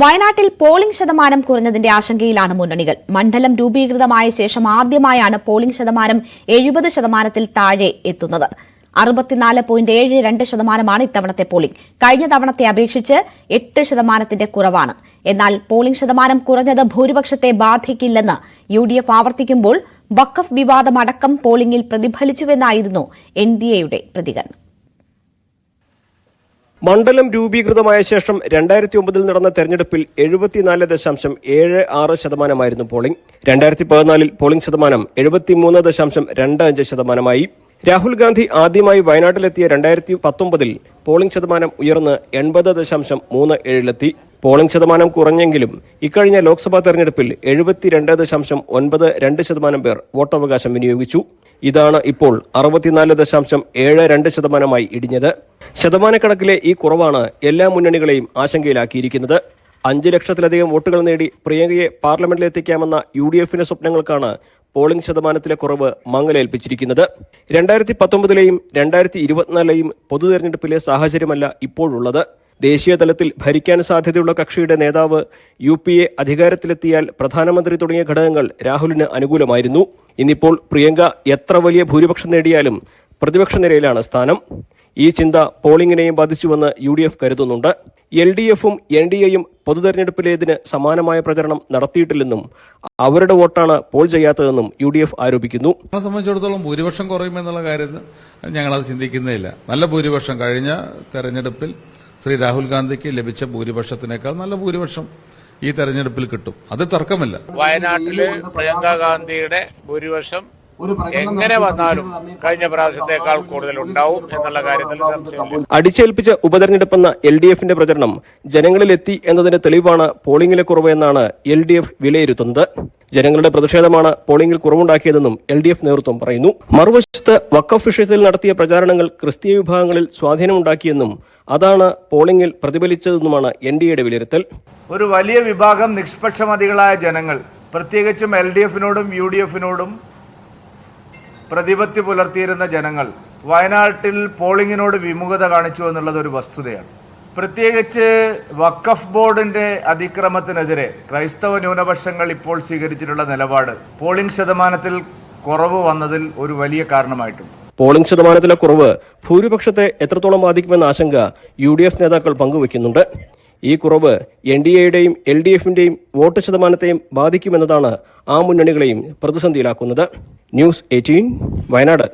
വയനാട്ടിൽ പോളിംഗ് ശതമാനം കുറഞ്ഞതിന്റെ ആശങ്കയിലാണ് മുന്നണികൾ. മണ്ഡലം രൂപീകൃതമായ ശേഷം ആദ്യമായാണ് പോളിംഗ് ശതമാനം 70% താഴെ എത്തുന്നത്. 64.72% ഇത്തവണത്തെ പോളിംഗ്. കഴിഞ്ഞ തവണത്തെ അപേക്ഷിച്ച് 8% കുറവാണ്. എന്നാൽ പോളിംഗ് ശതമാനം കുറഞ്ഞത് ഭൂരിപക്ഷത്തെ ബാധിക്കില്ലെന്ന് UDF ആവർത്തിക്കുമ്പോൾ വഖഫ് വിവാദമടക്കം പോളിംഗിൽ പ്രതിഫലിച്ചുവെന്നായിരുന്നു NDAയുടെ പ്രതികരണം. മണ്ഡലം രൂപീകൃതമായ ശേഷം 2009 നടന്ന തെരഞ്ഞെടുപ്പിൽ 74.76% പോളിംഗ്. 2014 പോളിംഗ് ശതമാനം 73.25%. രാഹുൽ ഗാന്ധി ആദ്യമായി വയനാട്ടിലെത്തിയ 2019 പോളിംഗ് ശതമാനം ഉയർന്ന് 80.37 പോളിംഗ് ശതമാനം കുറഞ്ഞെങ്കിലും ഇക്കഴിഞ്ഞ ലോക്സഭാ തെരഞ്ഞെടുപ്പിൽ 72.92% പേർ വോട്ടവകാശം വിനിയോഗിച്ചു. ഇതാണ് ഇപ്പോൾ 64.72% ഇടിഞ്ഞത്. ശതമാനക്കണക്കിലെ ഈ കുറവാണ് എല്ലാ മുന്നണികളെയും ആശങ്കയിലാക്കിയിരിക്കുന്നത്. 5 ലക്ഷത്തിലധികം വോട്ടുകൾ നേടി പ്രിയങ്കയെ പാർലമെന്റിലെത്തിക്കാമെന്ന UDFന്റെ സ്വപ്നങ്ങൾക്കാണ് പോളിംഗ് ശതമാനത്തിലെ കുറവ് മങ്ങലേൽപ്പിച്ചിരിക്കുന്നത്. 2019ലെയും 2024ലെയും പൊതുതെരഞ്ഞെടുപ്പിലെ സാഹചര്യമല്ല ഇപ്പോഴുള്ളത്. ദേശീയ തലത്തിൽ ഭരിക്കാൻ സാധ്യതയുള്ള കക്ഷിയുടെ നേതാവ് UPA അധികാരത്തിലെത്തിയാൽ പ്രധാനമന്ത്രി തുടങ്ങിയ ഘടകങ്ങൾ രാഹുലിന് അനുകൂലമായിരുന്നു. ഇന്നിപ്പോൾ പ്രിയങ്ക എത്ര വലിയ ഭൂരിപക്ഷം നേടിയാലും പ്രതിപക്ഷ നിരയിലാണ് സ്ഥാനം. ഈ ചിന്ത പോളിംഗിനെയും ബാധിച്ചുവെന്ന് UDF കരുതുന്നുണ്ട്. LDFും NDAയും പൊതുതെരഞ്ഞെടുപ്പിലേതിന് സമാനമായ പ്രചരണം നടത്തിയിട്ടില്ലെന്നും അവരുടെ വോട്ടാണ് പോൾ ചെയ്യാത്തതെന്നും UDF ആരോപിക്കുന്നു. സംബന്ധിച്ചിടത്തോളം ഭൂരിപക്ഷം കുറയുമെന്നുള്ള കാര്യത്തിൽ ഞങ്ങളത് ചിന്തിക്കുന്നേയില്ല. നല്ല ഭൂരിപക്ഷം കഴിഞ്ഞ തെരഞ്ഞെടുപ്പിൽ ശ്രീ രാഹുൽ ഗാന്ധിക്ക് ലഭിച്ച ഭൂരിപക്ഷത്തിനേക്കാൾ നല്ല ഭൂരിപക്ഷം ഈ തെരഞ്ഞെടുപ്പിൽ കിട്ടും. അത് തർക്കമില്ല. വയനാട്ടില് പ്രിയങ്ക ഗാന്ധിയുടെ ഭൂരിപക്ഷം എങ്ങനെ വന്നാലും കഴിഞ്ഞ പ്രാവശ്യത്തേക്കാൾ കൂടുതൽ ഉണ്ടാവും എന്നുള്ള കാര്യത്തിൽ സംശയമില്ല. അടിച്ചേൽപ്പിച്ച ഉപതെരഞ്ഞെടുപ്പെന്ന LDFന്റെ പ്രചരണം ജനങ്ങളിലെത്തി എന്നതിന്റെ തെളിവാണ് പോളിംഗിലെ കുറവ് എന്നാണ് LDF വിലയിരുത്തുന്നത്. ജനങ്ങളുടെ പ്രതിഷേധമാണ് പോളിംഗിൽ കുറവുണ്ടാക്കിയതെന്നും LDF നേതൃത്വം പറയുന്നു. മറുവശത്ത് വഖഫ് വിഷയത്തിൽ നടത്തിയ പ്രചാരണങ്ങൾ ക്രിസ്തീയ വിഭാഗങ്ങളിൽ സ്വാധീനമുണ്ടാക്കിയെന്നും അതാണ് പോളിംഗിൽ പ്രതിഫലിച്ചതെന്നുമാണ് NDAയുടെ വിലയിരുത്തൽ. ഒരു വലിയ വിഭാഗം നിഷ്പക്ഷമതികളായ ജനങ്ങൾ, പ്രത്യേകിച്ചും LDFനോടും UDFനോടും പ്രതിപത്തി പുലർത്തിയിരുന്ന ജനങ്ങൾ വയനാട്ടിൽ പോളിംഗിനോട് വിമുഖത കാണിച്ചു എന്നുള്ളത് ഒരു വസ്തുതയാണ്. പ്രത്യേകിച്ച് വഖഫ് ബോർഡിന്റെ അതിക്രമത്തിനെതിരെ ക്രൈസ്തവ ന്യൂനപക്ഷങ്ങൾ ഇപ്പോൾ സ്വീകരിച്ചിട്ടുള്ള നിലപാട് പോളിംഗ് ശതമാനത്തിൽ കുറവ് വന്നതിൽ ഒരു വലിയ കാരണമായിട്ടുണ്ട്. പോളിംഗ് ശതമാനത്തിലെ കുറവ് ഭൂരിപക്ഷത്തെ എത്രത്തോളം ബാധിക്കുമെന്ന ആശങ്ക UDF നേതാക്കൾ പങ്കുവയ്ക്കുന്നുണ്ട്. ഈ കുറവ് NDAയുടെയും LDFന്റെയും വോട്ട് ശതമാനത്തെയും ബാധിക്കുമെന്നതാണ് ആ മുന്നണികളെയും പ്രതിസന്ധിയിലാക്കുന്നത്. ന്യൂസ് 18 വയനാട്.